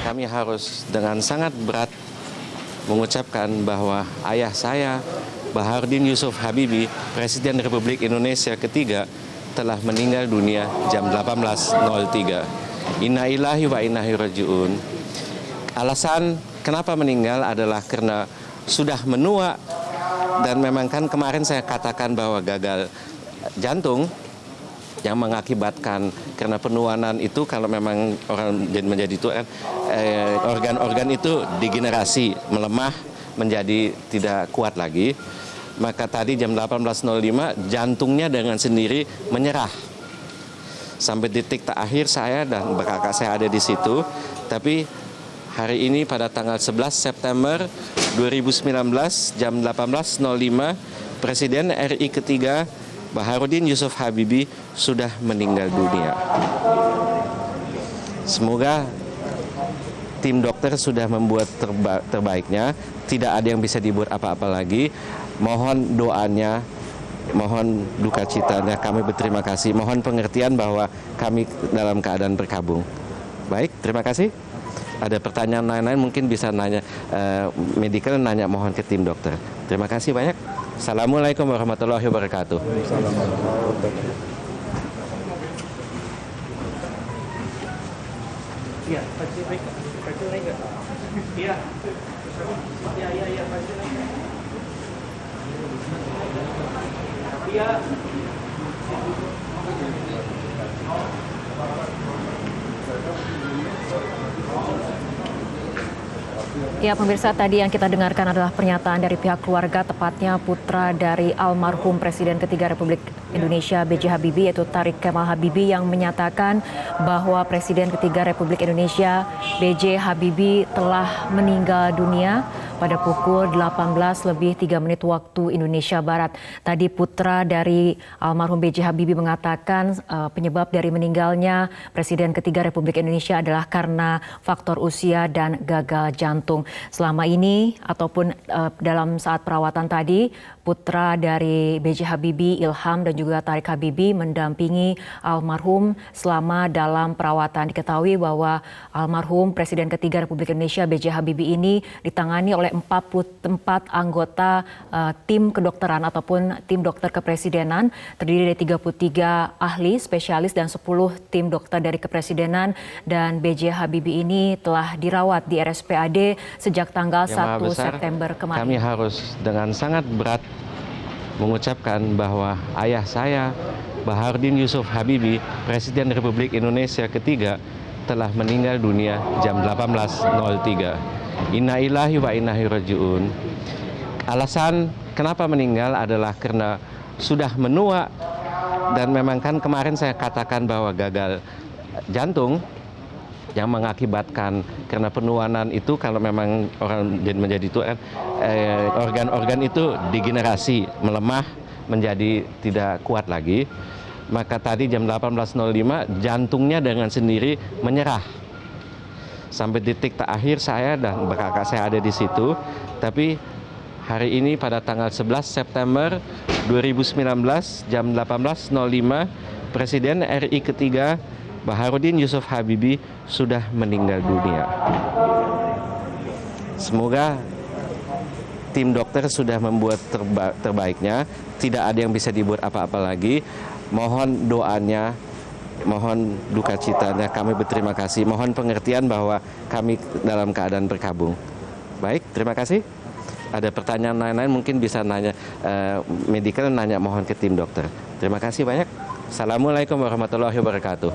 kami harus dengan sangat berat mengucapkan bahwa ayah saya, Baharudin Yusuf Habibie, Presiden Republik Indonesia ketiga, telah meninggal dunia jam 18.03. Inna lillahi wa inna ilaihi raji'un. Alasan kenapa meninggal adalah karena sudah menua, dan memang kan kemarin saya katakan bahwa gagal jantung yang mengakibatkan karena penuanan itu kalau memang orang menjadi itu organ-organ itu degenerasi, melemah menjadi tidak kuat lagi. Maka tadi jam 18.05 jantungnya dengan sendiri menyerah. Sampai detik terakhir saya dan kakak saya ada di situ. Tapi hari ini pada tanggal 11 September 2019 jam 18.05 Presiden RI ketiga Baharudin Yusuf Habibie sudah meninggal dunia. Semoga tim dokter sudah membuat terbaiknya, tidak ada yang bisa dibuat apa-apa lagi. Mohon doanya, mohon duka citanya, kami berterima kasih. Mohon pengertian bahwa kami dalam keadaan berkabung. Baik, terima kasih. Ada pertanyaan lain-lain mungkin bisa nanya, medical nanya mohon ke tim dokter. Terima kasih banyak. Assalamualaikum warahmatullahi wabarakatuh. Iya, pasti naik. Iya. Iya, pasti naik. Iya. Ya, pemirsa, tadi yang kita dengarkan adalah pernyataan dari pihak keluarga, tepatnya putra dari almarhum Presiden ketiga Republik Indonesia B.J. Habibie, yaitu Tariq Kemal Habibie, yang menyatakan bahwa Presiden ketiga Republik Indonesia B.J. Habibie telah meninggal dunia pada pukul 18:03 waktu Indonesia Barat. Tadi putra dari almarhum B.J. Habibie mengatakan penyebab dari meninggalnya Presiden ketiga Republik Indonesia adalah karena faktor usia dan gagal jantung. Selama ini ataupun dalam saat perawatan tadi, putra dari B.J. Habibie, Ilham, dan juga Tariq Habibie mendampingi almarhum selama dalam perawatan. Diketahui bahwa almarhum Presiden ketiga Republik Indonesia B.J. Habibie ini ditangani oleh 44 anggota tim kedokteran ataupun tim dokter kepresidenan, terdiri dari 33 ahli spesialis dan 10 tim dokter dari kepresidenan, dan B.J. Habibie ini telah dirawat di RSPAD sejak tanggal 1 September kemarin. Kami harus dengan sangat berat mengucapkan bahwa ayah saya, Baharudin Yusuf Habibie, Presiden Republik Indonesia ketiga, telah meninggal dunia jam 18.03. Inna lillahi wa inna ilaihi raji'un. Alasan kenapa meninggal adalah karena sudah menua, dan memang kan kemarin saya katakan bahwa gagal jantung yang mengakibatkan karena penuanan itu kalau memang orang menjadi itu organ-organ itu degenerasi, melemah menjadi tidak kuat lagi. Maka tadi jam 18.05 jantungnya dengan sendiri menyerah. Sampai detik terakhir saya dan kakak saya ada di situ. Tapi hari ini pada tanggal 11 September 2019 jam 18.05 Presiden RI ketiga Baharudin Yusuf Habibie sudah meninggal dunia. Semoga tim dokter sudah membuat terbaiknya, tidak ada yang bisa dibuat apa-apa lagi. Mohon doanya, mohon duka citanya, kami berterima kasih. Mohon pengertian bahwa kami dalam keadaan berkabung. Baik, terima kasih. Ada pertanyaan lain-lain mungkin bisa nanya, medical nanya mohon ke tim dokter. Terima kasih banyak. Assalamualaikum warahmatullahi wabarakatuh.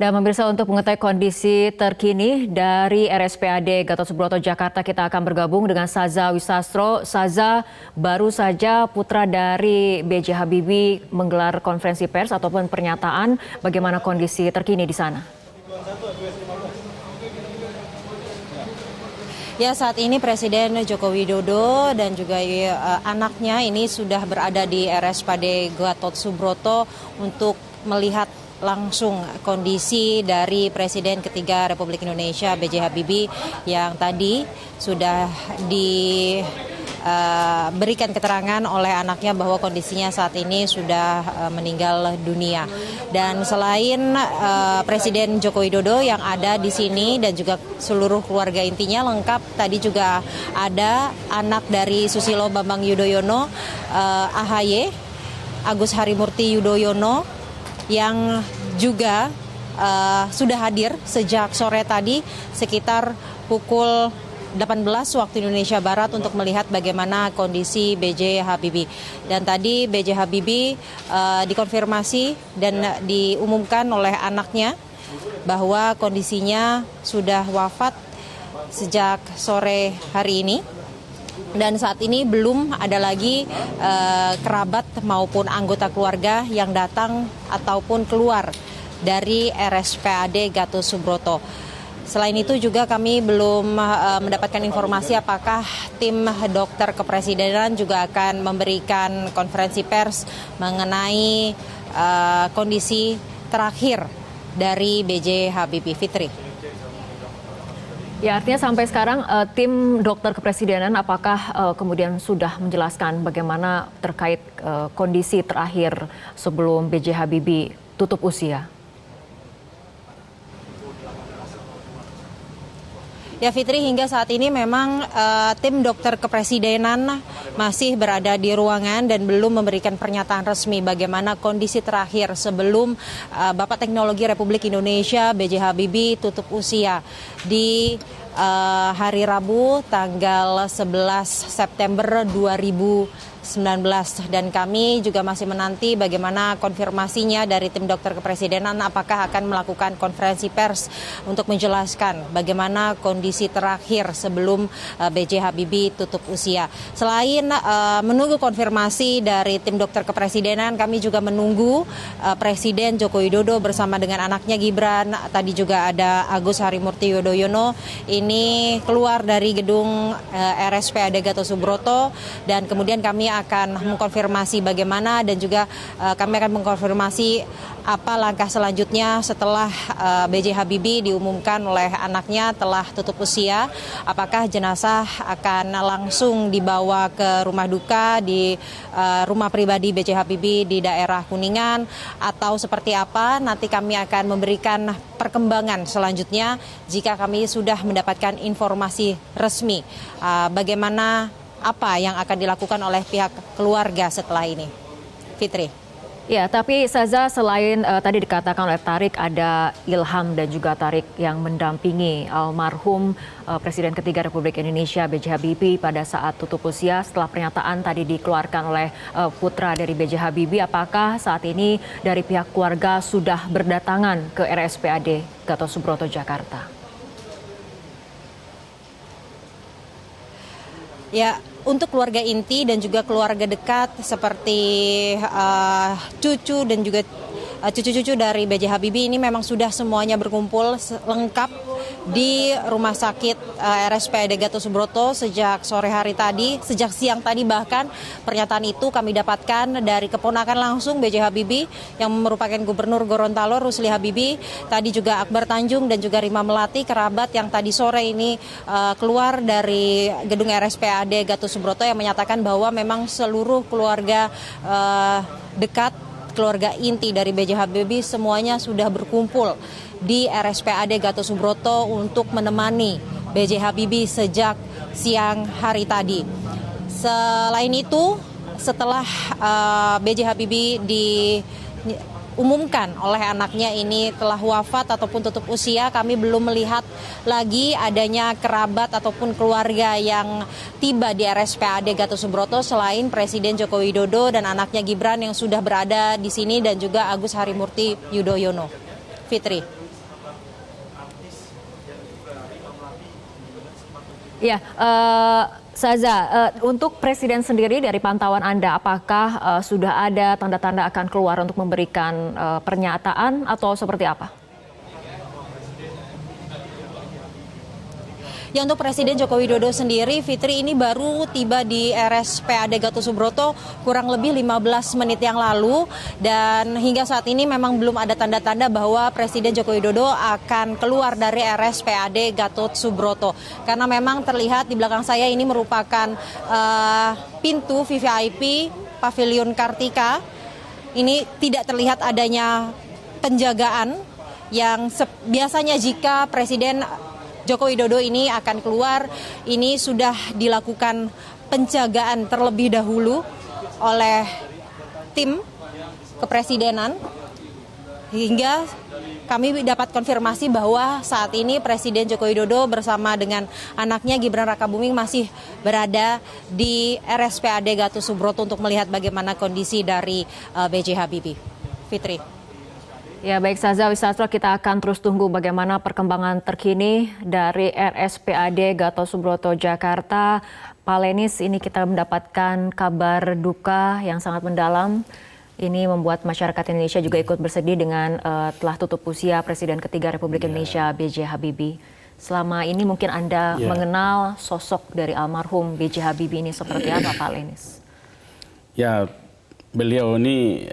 Dan pemirsa, untuk mengetahui kondisi terkini dari RSPAD Gatot Subroto Jakarta, kita akan bergabung dengan Saza Wisastro. Saza, baru saja putra dari B.J. Habibie menggelar konferensi pers ataupun pernyataan. Bagaimana kondisi terkini di sana? Ya, saat ini Presiden Joko Widodo dan juga anaknya ini sudah berada di RSPAD Gatot Subroto untuk melihat langsung kondisi dari Presiden ketiga Republik Indonesia B.J. Habibie yang tadi sudah diberikan keterangan oleh anaknya bahwa kondisinya saat ini sudah meninggal dunia. Dan selain Presiden Joko Widodo yang ada di sini dan juga seluruh keluarga intinya lengkap, tadi juga ada anak dari Susilo Bambang Yudhoyono, AHY, Agus Harimurti Yudhoyono, yang juga sudah hadir sejak sore tadi sekitar pukul 18 waktu Indonesia Barat untuk melihat bagaimana kondisi B.J. Habibie. Dan tadi B.J. Habibie dikonfirmasi dan diumumkan oleh anaknya bahwa kondisinya sudah wafat sejak sore hari ini. Dan saat ini belum ada lagi kerabat maupun anggota keluarga yang datang ataupun keluar dari RSPAD Gatot Subroto. Selain itu juga kami belum mendapatkan informasi apakah tim dokter kepresidenan juga akan memberikan konferensi pers mengenai kondisi terakhir dari B.J. Habibie. Fitri. Ya, artinya sampai sekarang tim dokter kepresidenan apakah kemudian sudah menjelaskan bagaimana terkait kondisi terakhir sebelum B.J. Habibie tutup usia? Ya Fitri, hingga saat ini memang tim dokter kepresidenan masih berada di ruangan dan belum memberikan pernyataan resmi bagaimana kondisi terakhir sebelum Bapak Teknologi Republik Indonesia B.J. Habibie tutup usia di hari Rabu tanggal 11 September 2019. Dan kami juga masih menanti bagaimana konfirmasinya dari tim dokter kepresidenan apakah akan melakukan konferensi pers untuk menjelaskan bagaimana kondisi terakhir sebelum B.J. Habibie tutup usia. Selain menunggu konfirmasi dari tim dokter kepresidenan, kami juga menunggu Presiden Joko Widodo bersama dengan anaknya Gibran, tadi juga ada Agus Harimurti Yudhoyono, ini keluar dari gedung RSPAD Gatot Subroto, dan kemudian kami akan mengkonfirmasi bagaimana dan juga kami akan mengkonfirmasi apa langkah selanjutnya setelah B.J. Habibie diumumkan oleh anaknya telah tutup usia. Apakah jenazah akan langsung dibawa ke rumah duka di rumah pribadi B.J. Habibie di daerah Kuningan atau seperti apa? Nanti kami akan memberikan perkembangan selanjutnya jika kami sudah mendapatkan informasi resmi bagaimana apa yang akan dilakukan oleh pihak keluarga setelah ini. Fitri. Ya, tapi Saza, selain tadi dikatakan oleh Tarik ada Ilham dan juga Tarik yang mendampingi almarhum Presiden ketiga Republik Indonesia B.J. Habibie pada saat tutup usia, setelah pernyataan tadi dikeluarkan oleh putra dari B.J. Habibie, apakah saat ini dari pihak keluarga sudah berdatangan ke RSPAD Gatot Subroto Jakarta? Ya, untuk keluarga inti dan juga keluarga dekat seperti cucu dan juga cucu-cucu dari B.J. Habibie ini memang sudah semuanya berkumpul lengkap di Rumah Sakit RSPAD Gatot Subroto sejak sore hari tadi, sejak siang tadi bahkan. Pernyataan itu kami dapatkan dari keponakan langsung B.J. Habibie yang merupakan Gubernur Gorontalo Rusli Habibie, tadi juga Akbar Tanjung dan juga Rima Melati, kerabat yang tadi sore ini keluar dari gedung RSPAD Gatot Subroto yang menyatakan bahwa memang seluruh keluarga dekat, keluarga inti dari B.J. Habibie semuanya sudah berkumpul di RSPAD Gatot Subroto untuk menemani B.J. Habibie sejak siang hari tadi. Selain itu, setelah B.J. Habibie diumumkan oleh anaknya ini telah wafat ataupun tutup usia, kami belum melihat lagi adanya kerabat ataupun keluarga yang tiba di RSPAD Gatot Subroto selain Presiden Joko Widodo dan anaknya Gibran yang sudah berada di sini dan juga Agus Harimurti Yudhoyono. Fitri. Ya, Saza, untuk Presiden sendiri dari pantauan Anda, apakah sudah ada tanda-tanda akan keluar untuk memberikan pernyataan atau seperti apa? Ya, untuk Presiden Joko Widodo sendiri, Fitri, ini baru tiba di RSPAD Gatot Subroto kurang lebih 15 menit yang lalu, dan hingga saat ini memang belum ada tanda-tanda bahwa Presiden Joko Widodo akan keluar dari RSPAD Gatot Subroto. Karena memang terlihat di belakang saya ini merupakan pintu VVIP Pavilion Kartika. Ini tidak terlihat adanya penjagaan yang biasanya jika Presiden Joko Widodo ini akan keluar, ini sudah dilakukan penjagaan terlebih dahulu oleh tim kepresidenan, hingga kami dapat konfirmasi bahwa saat ini Presiden Joko Widodo bersama dengan anaknya Gibran Rakabuming masih berada di RSPAD Gatot Subroto untuk melihat bagaimana kondisi dari B.J. Habibie. Fitri. Ya, baik Saza Wisatro, kita akan terus tunggu bagaimana perkembangan terkini dari RSPAD Gatot Subroto Jakarta. Pak Lenis, ini kita mendapatkan kabar duka yang sangat mendalam. Ini membuat masyarakat Indonesia juga ikut bersedih dengan telah tutup usia Presiden ketiga Republik Indonesia B.J. Habibie. Selama ini mungkin Anda mengenal sosok dari almarhum B.J. Habibie ini seperti apa, Pak Lenis? Ya, beliau ini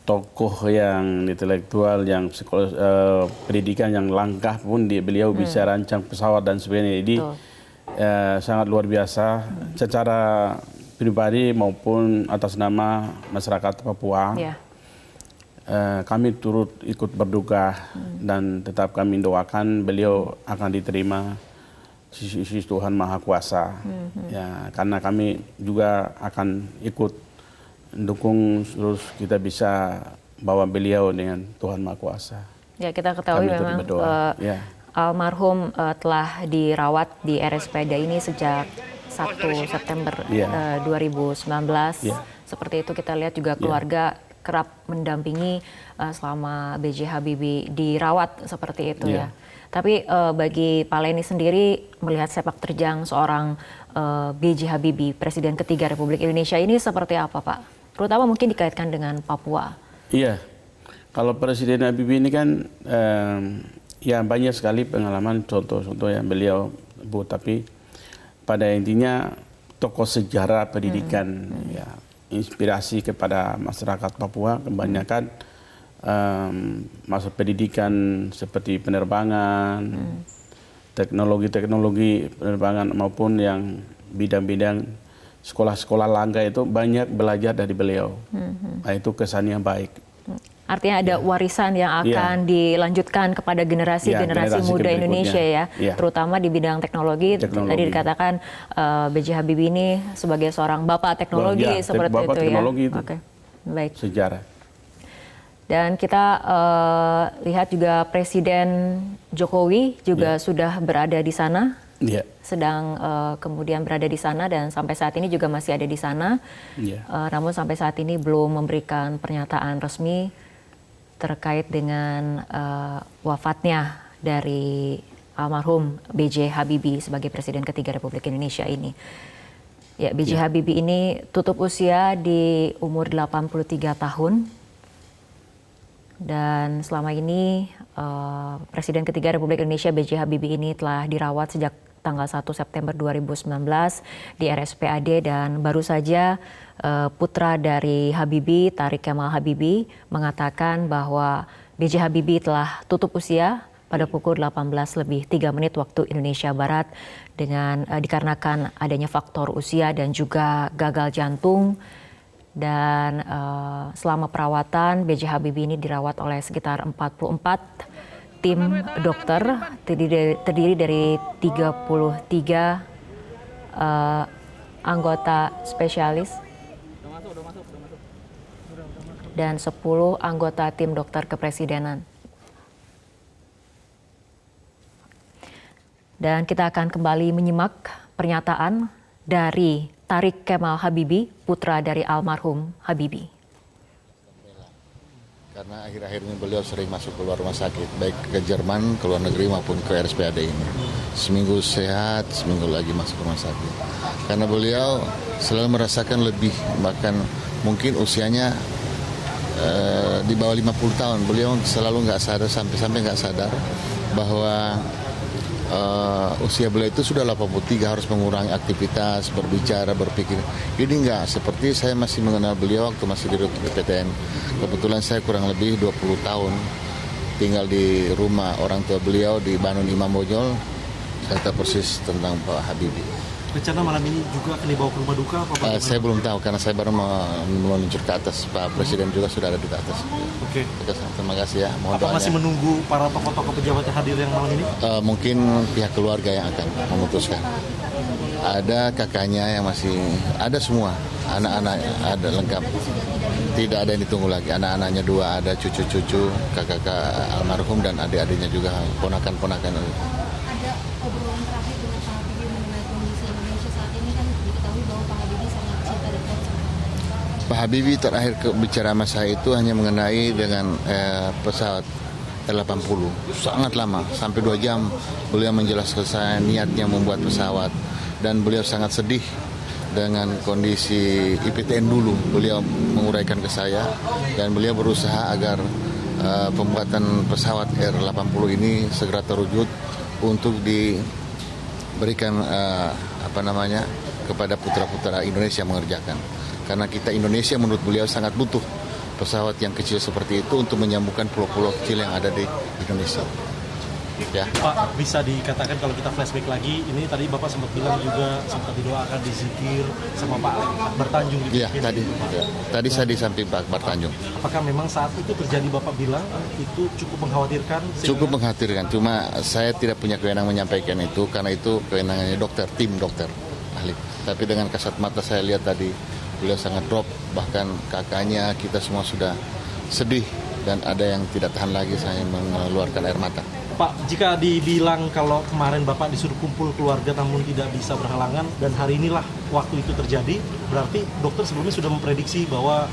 tokoh yang intelektual, yang pendidikan yang langkah pun beliau bisa rancang pesawat dan sebagainya. Jadi sangat luar biasa secara pribadi maupun atas nama masyarakat Papua. Kami turut ikut berduka dan tetap kami doakan beliau akan diterima sisi Tuhan Maha Kuasa. Ya, karena kami juga akan ikut dukung terus kita bisa bawa beliau dengan Tuhan Maha Kuasa. Ya, kita ketahui memang almarhum telah dirawat di RSPAD ini sejak 1 September 2019. Seperti itu kita lihat juga keluarga kerap mendampingi selama B.J. Habibie dirawat seperti itu ya. Tapi bagi Pak Leni sendiri melihat sepak terjang seorang B.J. Habibie, Presiden ketiga Republik Indonesia ini seperti apa, Pak? Terutama mungkin dikaitkan dengan Papua. Iya, kalau Presiden Habibie ini kan ya banyak sekali pengalaman contoh-contoh yang beliau buat, tapi pada intinya tokoh sejarah pendidikan, ya inspirasi kepada masyarakat Papua kebanyakan masa pendidikan seperti penerbangan, teknologi penerbangan maupun yang bidang-bidang sekolah-sekolah langka itu banyak belajar dari beliau. Nah, itu kesannya baik. Artinya ada warisan yang akan dilanjutkan kepada generasi muda Indonesia ya, terutama di bidang teknologi. Tadi dikatakan B.J. Habibie ini sebagai seorang bapak teknologi seperti bapak itu teknologi ya. Itu. Oke, baik. Sejarah. Dan kita lihat juga Presiden Jokowi juga sudah berada di sana. Sedang kemudian berada di sana dan sampai saat ini juga masih ada di sana. Namun sampai saat ini belum memberikan pernyataan resmi terkait dengan wafatnya dari almarhum B.J. Habibie sebagai Presiden ketiga Republik Indonesia ini. Ya, B.J. Habibie ini tutup usia di umur 83 tahun. Dan selama ini Presiden ketiga Republik Indonesia B.J. Habibie ini telah dirawat sejak tanggal 1 September 2019 di RSPAD, dan baru saja putra dari Habibie, Tarik Kemal Habibie, mengatakan bahwa B.J. Habibie telah tutup usia pada pukul 18:03 waktu Indonesia Barat dengan dikarenakan adanya faktor usia dan juga gagal jantung. Dan selama perawatan B.J. Habibie ini dirawat oleh sekitar 44 tim dokter terdiri dari 33 anggota spesialis dan 10 anggota tim dokter kepresidenan. Dan kita akan kembali menyimak pernyataan dari Tarik Kemal Habibie, putra dari almarhum Habibie. Karena akhir-akhir ini beliau sering masuk keluar rumah sakit, baik ke Jerman, ke luar negeri maupun ke RSPAD ini. Seminggu sehat, seminggu lagi masuk rumah sakit. Karena beliau selalu merasakan lebih, bahkan mungkin usianya di bawah 50 tahun. Beliau selalu nggak sadar, sampai nggak sadar bahwa usia beliau itu sudah 83, harus mengurangi aktivitas, berbicara, berpikir. Ini enggak, seperti saya masih mengenal beliau waktu masih di PTN. Kebetulan saya kurang lebih 20 tahun tinggal di rumah orang tua beliau di Banun Imam Bonjol. Saya tahu persis tentang Pak Habibie. Rencana malam ini juga akan dibawa ke rumah duka apa bagaimana? Saya belum tahu karena saya baru meluncur ke atas. Pak Presiden juga sudah ada di atas. Oke. Terima kasih ya. Mohon Apa doanya. masih menunggu para tokoh-tokoh pejabat yang hadir yang malam ini? Mungkin pihak keluarga yang akan memutuskan. Ada kakaknya yang masih ada, semua anak-anak ada lengkap. Tidak ada yang ditunggu lagi. Anak-anaknya 2, ada cucu-cucu kakak almarhum dan adik-adiknya juga, ponakan-ponakan. Ada obrolan terakhir dengan Pak Habibie mengenai kondisi Indonesia saat ini, kan diketahui bahwa Pak Habibie sangat cinta dan concern. Pak Habibie terakhir bicara sama saya itu hanya mengenai dengan pesawat L-80. Sangat lama, sampai 2 jam beliau menjelaskan saya niatnya membuat pesawat. Dan beliau sangat sedih dengan kondisi IPTN dulu. Beliau menguraikan ke saya dan beliau berusaha agar pembuatan pesawat R-80 ini segera terwujud untuk diberikan kepada putra-putra Indonesia mengerjakan. Karena kita Indonesia menurut beliau sangat butuh pesawat yang kecil seperti itu untuk menyambungkan pulau-pulau kecil yang ada di Indonesia. Ya. Pak, bisa dikatakan kalau kita flashback lagi, ini tadi Bapak sempat bilang juga sempat didoakan, dizikir sama Pak Akbar Tanjung. Iya, tadi saya di samping Pak Akbar Tanjung. Apakah memang saat itu terjadi Bapak bilang itu cukup mengkhawatirkan? Cukup mengkhawatirkan, cuma saya tidak punya kewenangan menyampaikan itu karena itu kewenangannya dokter, tim dokter ahli. Tapi dengan kasat mata saya lihat tadi beliau sangat drop, bahkan kakaknya kita semua sudah sedih dan ada yang tidak tahan lagi, saya mengeluarkan air mata. Pak, jika dibilang kalau kemarin Bapak disuruh kumpul keluarga namun tidak bisa berhalangan dan hari inilah waktu itu terjadi, berarti dokter sebelumnya sudah memprediksi bahwa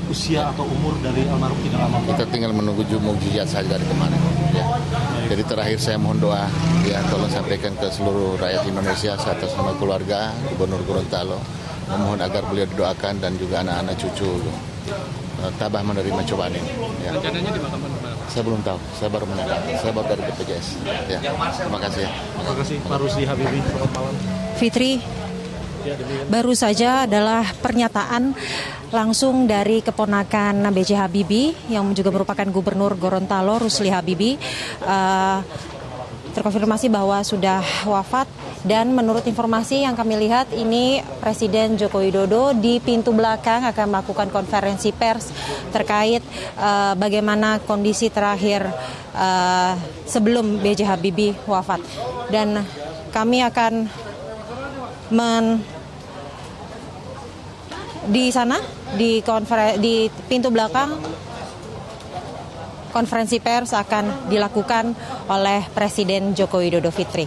usia atau umur dari almarhum tidak lama. Kita tinggal menunggu mukjizat saja dari kemarin. Ya. Jadi terakhir saya mohon doa, ya tolong sampaikan ke seluruh rakyat Indonesia atas nama keluarga Gubernur Gorontalo, memohon agar beliau didoakan dan juga anak-anak cucu tabah menerima cobaan ini. Ya. Rencananya dimakamkan kemana? Saya belum tahu, saya baru mendengar. Saya baru dari BPJS. Ya. Terima kasih ya. Terima kasih Pak Rusli Habibie. Selamat malam. Fitri, Ya, demikian. baru saja adalah pernyataan langsung dari keponakan B.J. Habibie yang juga merupakan Gubernur Gorontalo, Rusli Habibie. Terkonfirmasi bahwa sudah wafat dan menurut informasi yang kami lihat ini Presiden Joko Widodo di pintu belakang akan melakukan konferensi pers terkait bagaimana kondisi terakhir sebelum B.J. Habibie wafat. Dan kami akan di sana di pintu belakang konferensi pers akan dilakukan oleh Presiden Joko Widodo. Fitri.